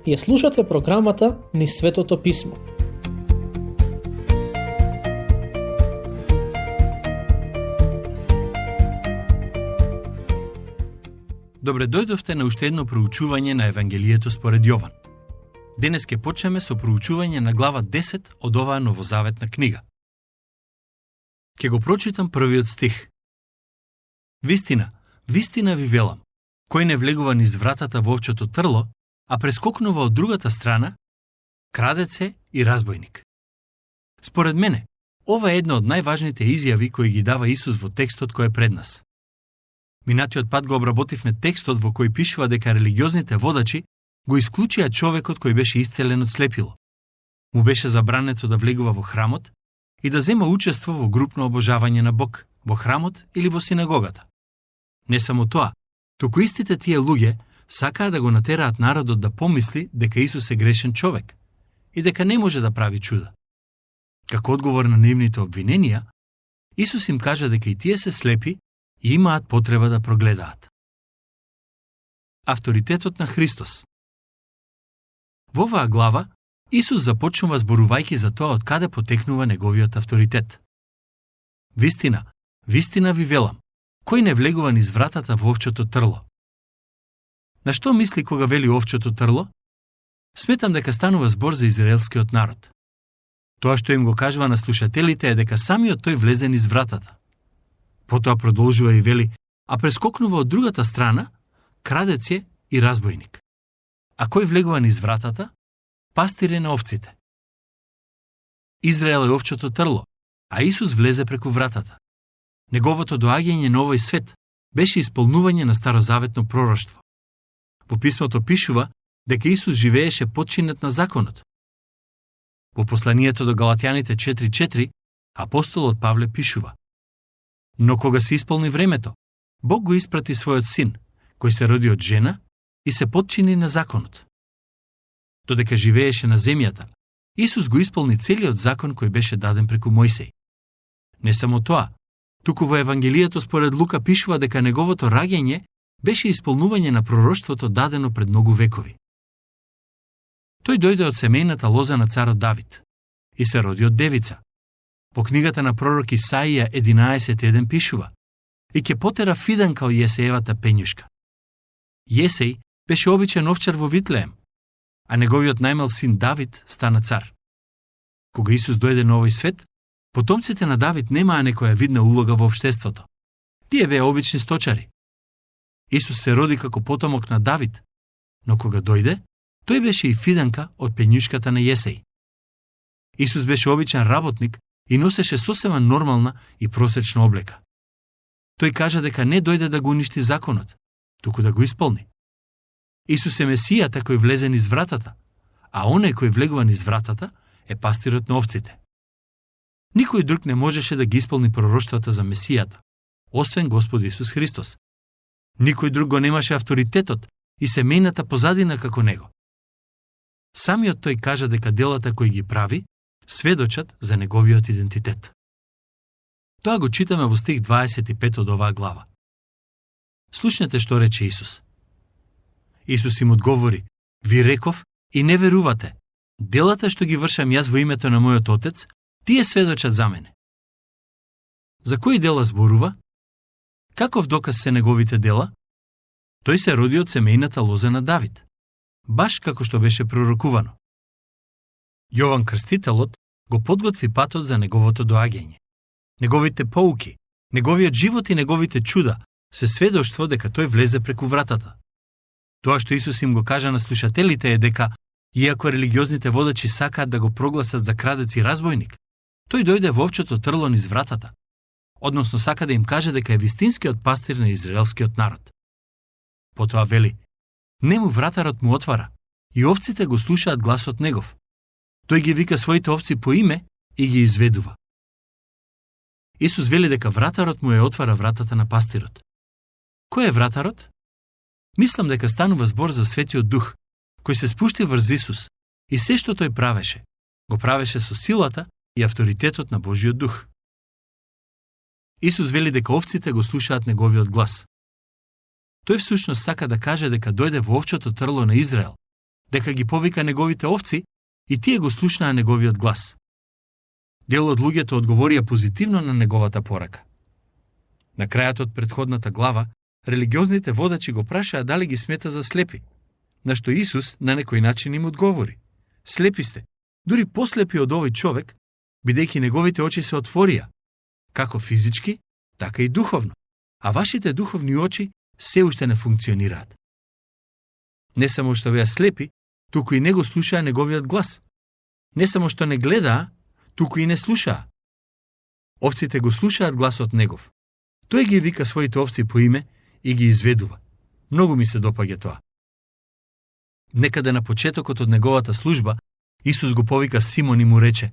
Ја слушате програмата Низ Светото Писмо. Добре дојдовте на уште едно проучување на Евангелието според Јован. Денес ќе почнеме со проучување на глава 10 од оваа новозаветна книга. Ќе го прочитам првиот стих. Вистина, вистина ви велам, кој не влегува низ вратата во овчето трло, а прескокнува од другата страна, крадец е и разбойник. Според мене, ова е една од најважните изјави кои ги дава Исус во текстот кој е пред нас. Минатиот пат го обработивме текстот во кој пишува дека религиозните водачи го исклучија човекот кој беше исцелен од слепило. Му беше забрането да влегува во храмот и да зема учество во групно обожавање на Бог, во храмот или во синагогата. Не само тоа, туку истите тие луѓе сакаа да го натераат народот да помисли дека Исус е грешен човек и дека не може да прави чуда. Како одговор на нивните обвиненија, Исус им кажа дека и тие се слепи и имаат потреба да прогледаат. Авторитетот на Христос. Во оваа глава, Исус започнува зборувајќи за тоа од каде потекнува неговиот авторитет. Вистина, вистина ви велам, кој не влегува низ вратата во овчето трло. На што мисли кога вели овчето трло? Сметам дека станува збор за израелскиот народ. Тоа што им го кажува на слушателите е дека самиот тој влезе низ вратата. Потоа продолжува и вели, а прескокнува од другата страна, крадец е и разбойник. А кој влегува низ вратата? Пастир е на овците. Израел е овчето трло, а Исус влезе преку вратата. Неговото доаѓање на овој свет беше исполнување на старозаветно пророштво. Во писмото пишува дека Исус живееше подчинет на законот. Во посланието до Галатјаните 4:4 апостолот Павле пишува: Но кога се исполни времето, Бог го испрати својот син, кој се роди од жена и се подчини на законот. Додека живееше на земјата, Исус го исполни целиот закон кој беше даден преку Мојсей. Не само тоа, туку во Евангелието според Лука пишува дека неговото раѓање беше исполнување на пророштвото дадено пред многу векови. Тој дојде од семејната лоза на царот Давид и се роди од девица. По книгата на пророк Исаија 11:1 пишува: И ќе потера фиданка од Јесеевата пењушка. Јесеј беше обичен овчар во Витлеем, а неговиот најмал син Давид стана цар. Кога Исус дојде на овој свет, потомците на Давид немаа некоја видна улога во општеството. Тие беа обични сточари. Исус се роди како потомок на Давид, но кога дојде, тој беше и фиданка од пењушката на Јесеј. Исус беше обичен работник и носеше сосема нормална и просечна облека. Тој кажа дека не дојде да го уништи законот, туку да го исполни. Исус е Месијата кој влезе низ вратата, а оној кој влегува низ вратата е пастирот на овците. Никој друг не можеше да ги исполни пророштвата за Месијата, освен Господ Исус Христос. Никој друг го немаше авторитетот и семејната позадина како него. Самиот тој кажа дека делата кои ги прави сведочат за неговиот идентитет. Тоа го читаме во стих 25 од оваа глава. Слушнете што рече Исус. Исус им одговори: Ви реков и не верувате. Делата што ги вршам јас во името на мојот Отец, тие сведочат за мене. За кои дела зборува? Каков доказ се неговите дела? Тој се роди од семејната лоза на Давид, баш како што беше пророкувано. Јован Крстителот го подготви патот за неговото доаѓање. Неговите поуки, неговиот живот и неговите чуда се сведоштво дека тој влезе преку вратата. Тоа што Исус им го кажа на слушателите е дека, иако религиозните водачи сакаат да го прогласат за крадец и разбойник, тој дојде во овчето трло низ вратата, односно сака да им каже дека е вистинскиот пастир на израелскиот народ. Потоа вели: Нему вратарот му отвара и овците го слушаат гласот негов. Тој ги вика своите овци по име и ги изведува. Исус вели дека вратарот му ја отвара вратата на пастирот. Кој е вратарот? Мислам дека станува збор за Светиот Дух, кој се спушти врз Исус и се што тој правеше, го правеше со силата и авторитетот на Божиот Дух. Исус вели дека овците го слушаат неговиот глас. Тој всушност сака да каже дека дојде во овчето трло на Израел, дека ги повика неговите овци и тие го слушнаа неговиот глас. Дел од луѓето одговорија позитивно на неговата порака. На крајот од претходната глава, религиозните водачи го прашаа дали ги смета за слепи, на што Исус на некој начин им одговори: слепи сте, дури послепи од овој човек, бидејќи неговите очи се отворија, како физички, така и духовно, а вашите духовни очи се уште не функционираат. Не само што беа слепи, туку и не го слушаа неговиот глас. Не само што не гледаа, туку и не слушаа. Овците го слушаат гласот негов. Тој ги вика своите овци по име и ги изведува. Многу ми се допаѓа тоа. Некаде на почетокот од неговата служба, Исус го повика Симон и му рече: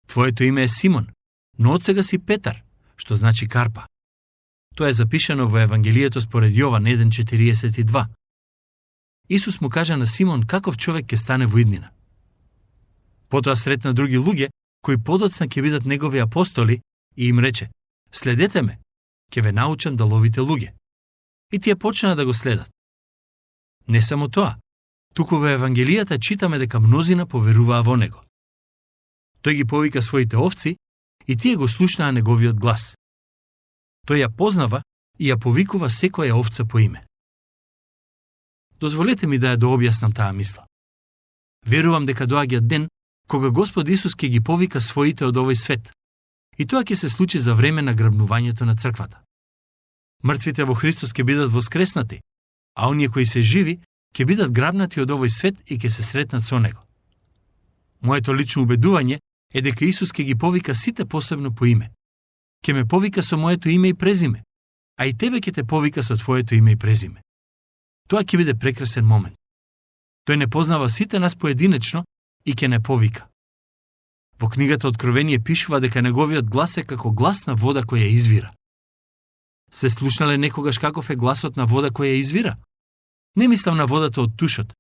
твоето име е Симон, но одсега си Петар, што значи карпа. Тоа е запишано во Евангелието според Јован 1:42. Исус му кажа на Симон каков човек ќе стане во иднина. Потоа сретна други луѓе, кои подоцна ќе бидат негови апостоли, и им рече: следете ме, ќе ве научам да ловите луѓе. И тие почнаа да го следат. Не само тоа, туку во Евангелијата читаме дека мнозина поверуваа во него. Тој ги повика своите овци и тие го слушнаа неговиот глас. Тој ја познава и ја повикува секоја овца по име. Дозволете ми да ја дообјаснам таа мисла. Верувам дека доаѓа ден кога Господ Исус ќе ги повика своите од овој свет. И тоа ќе се случи за време на грабнувањето на црквата. Мртвите во Христос ќе бидат воскреснати, а оние кои се живи ќе бидат грабнати од овој свет и ќе се сретнат со него. Моето лично убедување е дека Исус ќе ги повика сите посебно по име. Ќе ме повика со моето име и презиме, а и тебе ќе те повика со твоето име и презиме. Тоа ќе биде прекрасен момент. Тој не познава сите нас поединечно и ќе не повика. Во книгата Откровение пишува дека неговиот глас е како глас на вода која извира. Се слушнале некогаш каков е гласот на вода која извира? Не мислам на водата од тушот,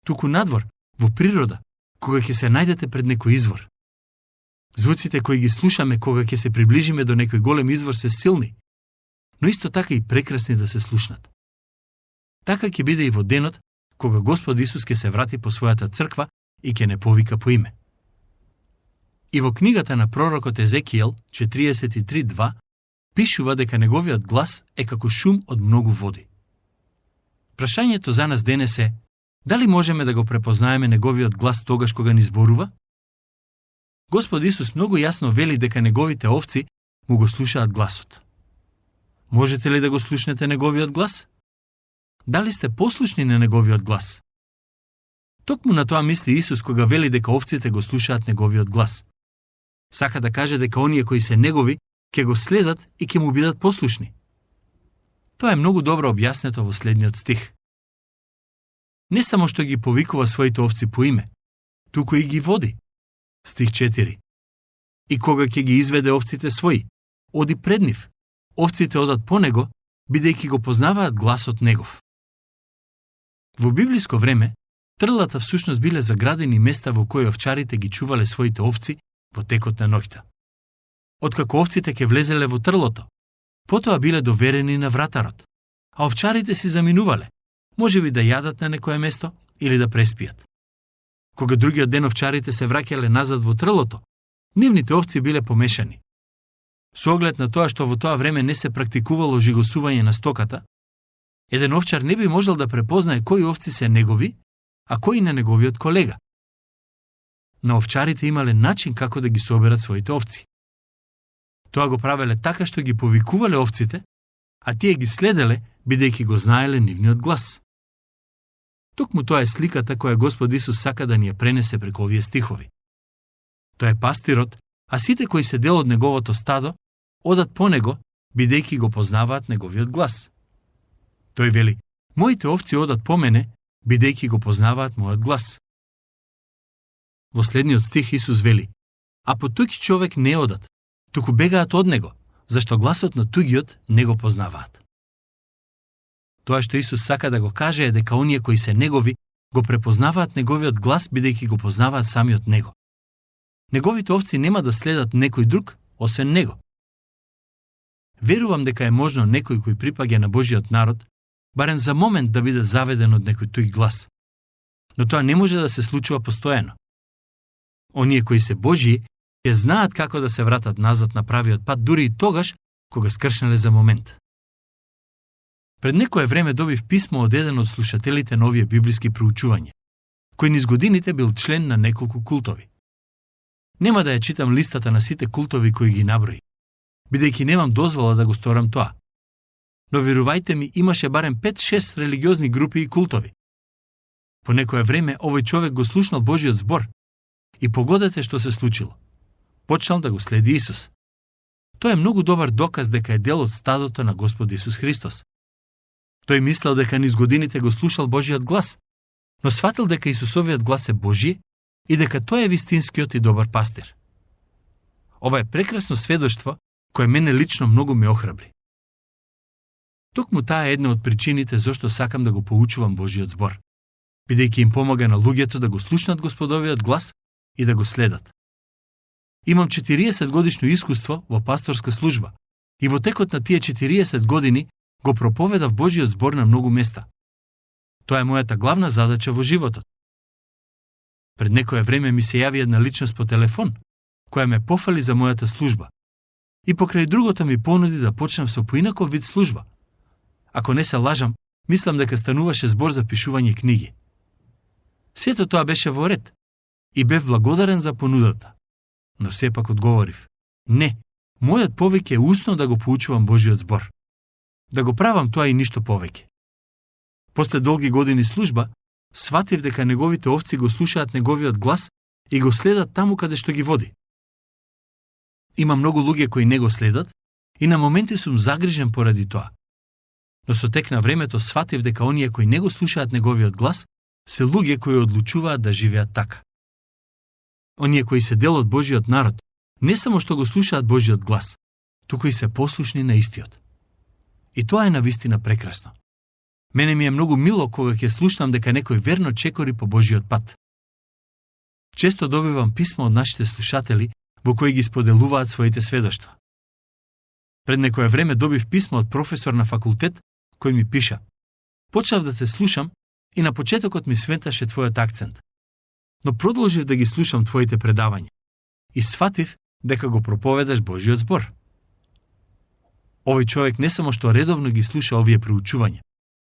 туку надвор, во природа, кога ќе се најдете пред некој извор. Звуците кои ги слушаме кога ќе се приближиме до некој голем извор се силни, но исто така и прекрасни да се слушнат. Така ќе биде и во денот кога Господ Исус ќе се врати по својата црква и ќе не повика по име. И во книгата на пророкот Езекијел 43:2 пишува дека неговиот глас е како шум од многу води. Прашањето за нас денес е: дали можеме да го препознаеме неговиот глас тогаш кога ни зборува? Господ Исус многу јасно вели дека неговите овци му го слушаат гласот. Можете ли да го слушнете неговиот глас? Дали сте послушни на неговиот глас? Токму на тоа мисли Исус кога вели дека овците го слушаат неговиот глас. Сака да каже дека оние кои се негови ќе го следат и ќе му бидат послушни. Тоа е многу добро објаснето во следниот стих. Не само што ги повикува своите овци по име, туку и ги води. Стих 4. И кога ќе ги изведе овците своји, оди пред нив. Овците одат по него, бидејќи го познаваат гласот негов. Во библиско време, трлата всушност биле заградени места во кои овчарите ги чувале своите овци во текот на ноќта. Откако овците ќе влезеле во трлото, потоа биле доверени на вратарот, а овчарите си заминувале, можеби да јадат на некое место или да преспијат. Кога другиот ден овчарите се враќале назад во трлото, нивните овци биле помешани. Со оглед на тоа што во тоа време не се практикувало жигосување на стоката, еден овчар не би можел да препознае кои овци се негови, а кои на неговиот колега. Но овчарите имале начин како да ги соберат своите овци. Тоа го правеле така што ги повикувале овците, а тие ги следеле бидејќи го знаеле нивниот глас. Токму тоа е сликата која Господ Исус сака да ни ја пренесе преку овие стихови. Тоа е пастирот, а сите кои се дел од неговото стадо одат по него, бидејќи го познаваат неговиот глас. Тој вели: моите овци одат по мене, бидејќи го познаваат мојот глас. Во следниот стих Исус вели: а по туѓ човек не одат, туку бегаат од него, зашто гласот на туѓиот не го познаваат. Тоа што Исус сака да го каже е дека оние кои се негови го препознаваат неговиот глас бидејќи го познаваат самиот него. Неговите овци нема да следат некој друг, освен него. Верувам дека е можно некој кој припаѓа на Божиот народ, барем за момент да биде заведен од некој туѓ глас. но тоа не може да се случува постојано. Оние кои се Божји, ќе знаат како да се вратат назад на правиот пат дури и тогаш кога скршнале за момент. Пред некое време добив писмо од еден од слушателите на овие библиски проучувања, кој низ годините бил член на неколку култови. Нема да ја читам листата на сите култови кои ги наброи, бидејќи немам дозвола да го сторам тоа. Но верувајте ми, имаше барем 5-6 религиозни групи и култови. По некое време овој човек го слушнал Божиот збор и погодете што се случило. Почнал да го следи Исус. Тоа е многу добар доказ дека е дел од стадото на Господ Исус Христос. Тој мислел дека низ годините го слушал Божиот глас, но сватил дека Исусовиот глас е Божји и дека тој е вистинскиот и добар пастир. Ова е прекрасно сведоштво кое мене лично многу ме охрабри. Токму таа е една од причините зашто сакам да го поучувам Божиот збор, бидејќи им помага на луѓето да го слушнат Господовиот глас и да го следат. Имам 40 годишно искуство во пасторска служба и во текот на тие 40 години го проповедав Божиот збор на многу места. Тоа е мојата главна задача во животот. Пред некое време ми се јави една личност по телефон, која ме пофали за мојата служба. И покрај другото ми понуди да почнам со поинаков вид служба. Ако не се лажам, мислам дека стануваше збор за пишување книги. Сето тоа беше во ред и бев благодарен за понудата. Но сепак одговорив: не, мојот повеќе е усно да го поучувам Божиот збор. Да го правам тоа и ништо повеќе. После долги години служба, сватив дека неговите овци го слушаат неговиот глас и го следат таму каде што ги води. Има многу луѓе кои не го следат и на моменти сум загрижен поради тоа. Но со тек на времето сватив дека оние кои не го слушаат неговиот глас се луѓе кои одлучуваат да живеат така. Оние кои се дел од Божиот народ не само што го слушаат Божиот глас, туку и се послушни на истиот. И тоа е навистина прекрасно. Мене ми е многу мило кога ќе слушнам дека некој верно чекори по Божиот пат. Често добивам писма од нашите слушатели во кои ги споделуваат своите сведоштва. Пред некое време добив писмо од професор на факултет кој ми пиша: почнав да те слушам и на почетокот ми сметаше твојот акцент. Но продолжив да ги слушам твоите предавања и сватив дека го проповедаш Божиот збор. Овој човек не само што редовно ги слуша овие проучувања,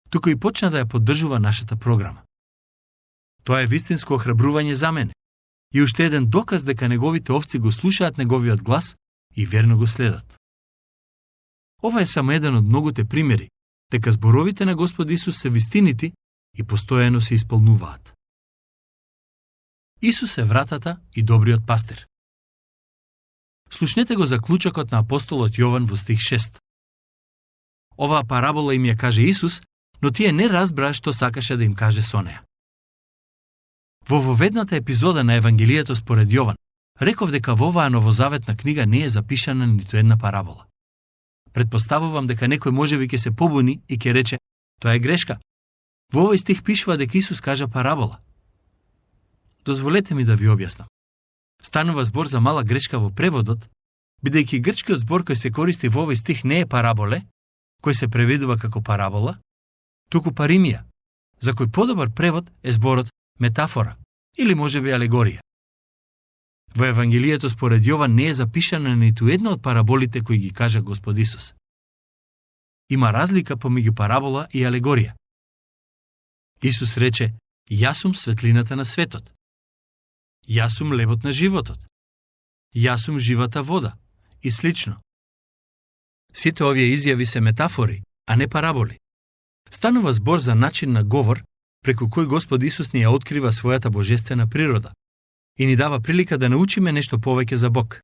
туку и почна да ја поддржува нашата програма. Тоа е вистинско охрабрување за мене и уште еден доказ дека неговите овци го слушаат неговиот глас и верно го следат. Ова е само еден од многуте примери дека зборовите на Господ Исус се вистинити и постојано се исполнуваат. Исус е вратата и добриот пастир. Слушнете го заклучокот на апостолот Јован во стих 6. Оваа парабола им ја каже Исус, но тие не разбраа што сакаше да им каже со неа. Во воведната епизода на Евангелието според Јован, реков дека во оваа новозаветна книга не е запишана ниту една парабола. Предпоставувам дека некој можеби ќе се побуни и ќе рече: тоа е грешка. Во овој стих пишува дека Исус кажа парабола. Дозволете ми да ви објаснам. Станува збор за мала грешка во преводот, бидејќи грчкиот збор кој се користи во овој стих не е параболе, кој се преведува како парабола, туку паримија, за кој подобар превод е зборот метафора или можеби алегорија. Во Евангелието според Јован не е запишана ниту една од параболите кои ги кажа Господ Исус. Има разлика помеѓу парабола и алегорија. Исус рече: јас сум светлината на светот. Јас сум лебот на животот. Јас сум живата вода и слично. Сите овие изјави се метафори, а не параболи. Станува збор за начин на говор преку кој Господ Исус ни ја открива својата божествена природа и ни дава прилика да научиме нешто повеќе за Бог.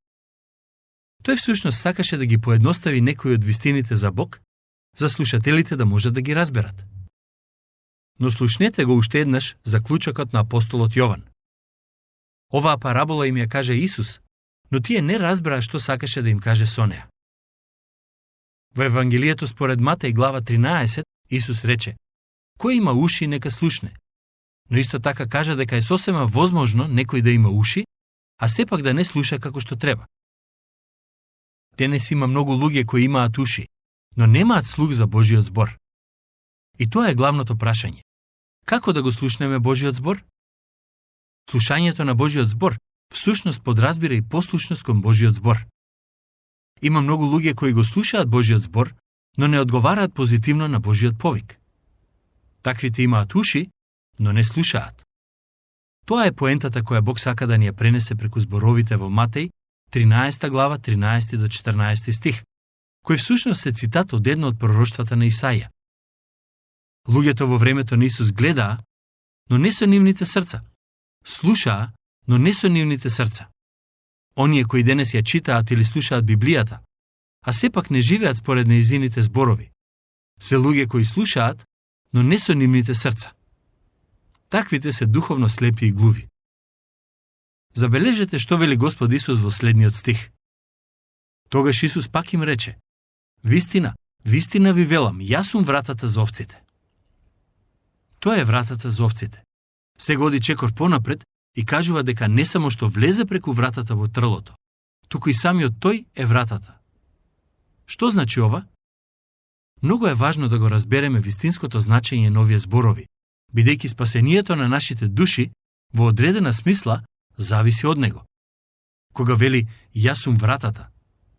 Тој всушност сакаше да ги поедностави некои од вистините за Бог, за слушателите да можат да ги разберат. Но слушнете го уште еднаш заклучокот на апостолот Јован. Оваа парабола им ја каже Исус, но тие не разбраа што сакаше да им каже со неа. Во Евангелието според Матеј глава 13 Исус рече: кој има уши нека слушне. Но исто така кажа дека е сосема возможно некој да има уши, а сепак да не слуша како што треба. Денес има многу луѓе кои имаат уши, но немаат слух за Божиот збор. И тоа е главното прашање. Како да го слушнеме Божиот збор? Слушањето на Божиот збор всушност подразбира и послушност кон Божиот збор. Има многу луѓе кои го слушаат Божиот збор, но не одговараат позитивно на Божиот повик. Таквите имаат уши, но не слушаат. Тоа е поентата која Бог сака да ни ја пренесе преку зборовите во Матеј, 13 глава, 13 до 14 стих, кој всушност се цитат од едно од пророштвата на Исаија. Луѓето во времето на Исус гледаа, но не со нивните срца. Слушаа, но не со нивните срца. Оние кои денес ја читаат или слушаат Библијата, а сепак не живеат според нејзините зборови, се луѓе кои слушаат, но не со нивните срца. Таквите се духовно слепи и глуви. Забележете што вели Господ Исус во следниот стих. Тогаш Исус пак им рече: Вистина, вистина ви велам, јас сум вратата за овците. Тоа е вратата за овците. Се годи чекор понапред и кажува дека не само што влезе преку вратата во трлото, туку и самиот тој е вратата. Што значи ова? Многу е важно да го разбереме вистинското значење на овие зборови, бидејќи спасението на нашите души во одредена смисла зависи од него. Кога вели јас сум вратата,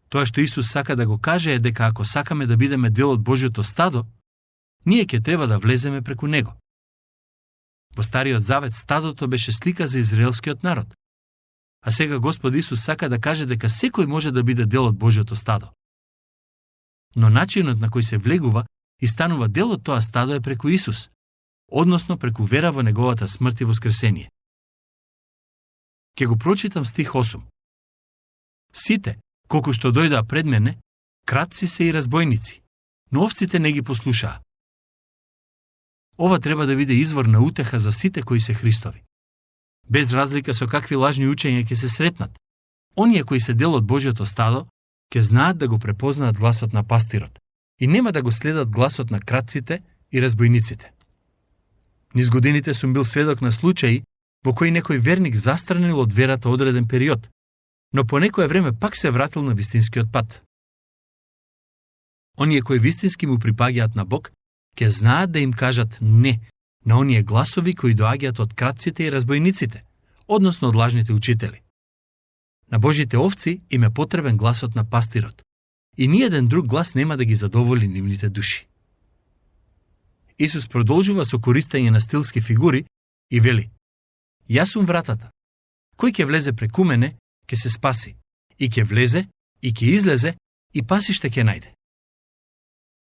тоа што Исус сака да го каже е дека ако сакаме да бидеме дел од Божјото стадо, ние ќе треба да влеземе преку него. Во Стариот Завет стадото беше слика за израелскиот народ. А сега Господ Исус сака да каже дека секој може да биде дел од Божјото стадо. Но начинот на кој се влегува и станува дел од тоа стадо е преку Исус, односно преку вера во неговата смрт и воскресение. Ке го прочитам стих 8. Сите, колку што дојдаа пред мене, кратци се и разбойници, но овците не ги послушаа. Ова треба да биде извор на утеха за сите кои се Христови. Без разлика со какви лажни учења ќе се сретнат, оние кои се дел од Божјото стадо ќе знаат да го препознаат гласот на пастирот и нема да го следат гласот на кратците и разбойниците. Низ годините сум бил сведок на случаи во кои некој верник застранил од верата одреден период, но по некое време пак се вратил на вистинскиот пат. Оние кои вистински му припаѓаат на Бог, ќе знаат да им кажат не на оние гласови кои доаѓаат од кратците и разбойниците, односно од лажните учители. На Божите овци им е потребен гласот на пастирот, и ниеден друг глас нема да ги задоволи нивните души. Исус продолжува со користење на стилски фигури и вели: Јас сум вратата. Кој ќе влезе преку мене, ќе се спаси, и ќе влезе, и ќе излезе, и пасиште ќе најде.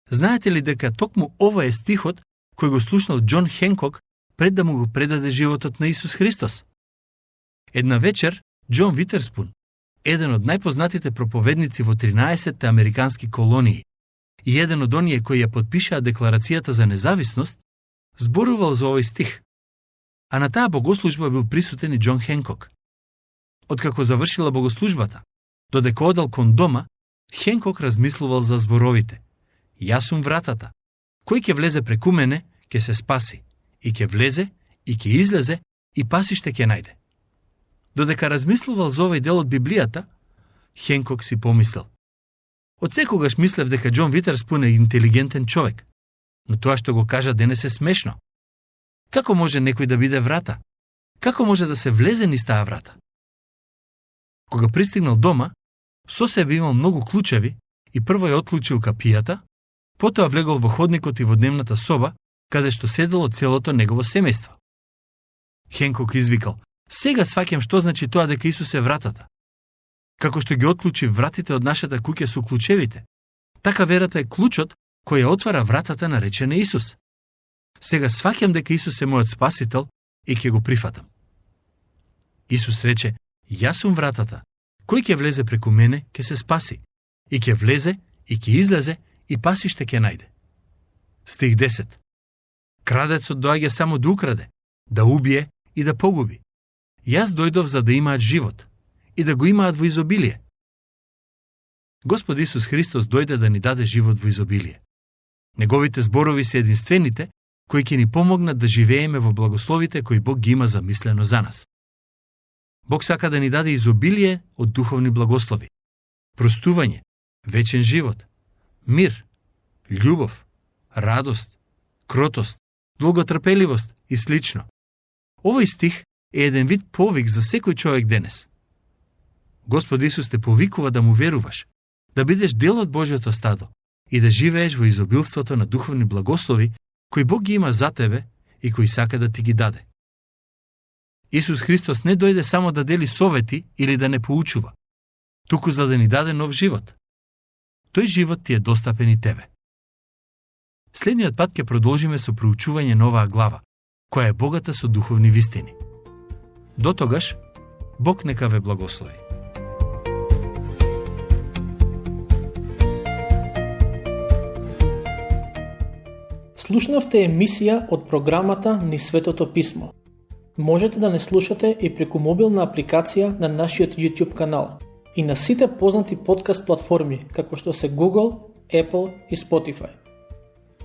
Знаете ли дека токму ова е стихот кој го слушнал Џон Хенкок пред да му го предаде животот на Исус Христос? Една вечер Џон Витерспун, еден од најпознатите проповедници во 13 американски колонии и еден од оние кои ја потпишаа Декларацијата за независност, зборувал за овој стих. А на таа богослужба бил присутен и Џон Хенкок. Откако завршила богослужбата, додека одел кон дома, Хенкок размислувал за зборовите: Јас сум вратата. Кој ќе влезе преку мене, ќе се спаси, и ќе влезе, и ќе излезе, и пасиште ќе најде. Додека размислувал за овој дел од Библијата, Хенкок си помислил: Од секогаш мислев дека Џон Витерспун е интелигентен човек, но тоа што го кажа денес е смешно. Како може некој да биде врата? Како може да се влезе низ таа врата? Кога пристигнал дома, со себе имал многу клучеви и прво ја отклучил капијата, потоа влегол во ходникот и во дневната соба, каде што седело целото негово семејство. Хенкок извикал: Сега сваќам што значи тоа дека Исус е вратата. Како што ги отклучи вратите од нашата куќа со клучевите, така верата е клучот кој ја отвара вратата наречена Исус. Сега сваќам дека Исус е мојот спасител и ќе го прифатам. Исус рече: Јас сум вратата. Кој ќе влезе преку мене, ќе се спаси. И ќе влезе, и ќе излезе, и пасиште ќе најде. Стих 10. Крадецот доаѓа само да украде, да убие и да погуби. Јас дојдов за да имаат живот и да го имаат во изобилие. Господ Исус Христос дојде да ни даде живот во изобилие. Неговите зборови се единствените кои ќе ни помогнат да живееме во благословите кои Бог ги има замислено за нас. Бог сака да ни даде изобилие од духовни благослови, простување, вечен живот, мир, љубов, радост, кротост, долготрпеливост и слично. Овој стих е еден вид повик за секој човек денес. Господ Исус те повикува да му веруваш, да бидеш дел од Божјото стадо и да живееш во изобилството на духовни благослови кои Бог ги има за тебе и кои сака да ти ги даде. Исус Христос не дојде само да дели совети или да не поучува, туку за да ни даде нов живот. Тој живот ти е достапен и тебе. Следниот пат ќе продолжиме со проучување на оваа глава, која е богата со духовни вистини. До тогаш, Бог нека ве благослови. Слушнавте емисија од програмата Низ Светото Писмо. Можете да не слушате и преку мобилна апликација на нашиот YouTube канал и на сите познати подкаст платформи, како што се Google, Apple и Spotify.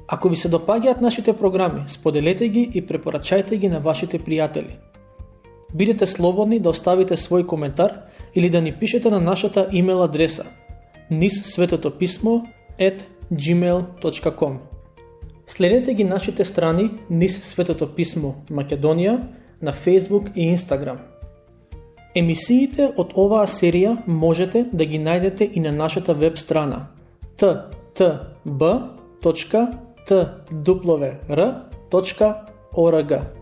Ако ви се допаѓаат нашите програми, споделете ги и препорачајте ги на вашите пријатели. Бидете слободни да оставите свој коментар или да ни пишете на нашата имейл адреса nizsvetopismo@gmail.com. Следете ги нашите страни Низ Светото Писмо Македонија на Facebook и Instagram. Емисиите од оваа серија можете да ги најдете и на нашата веб страна ttb.twr.org.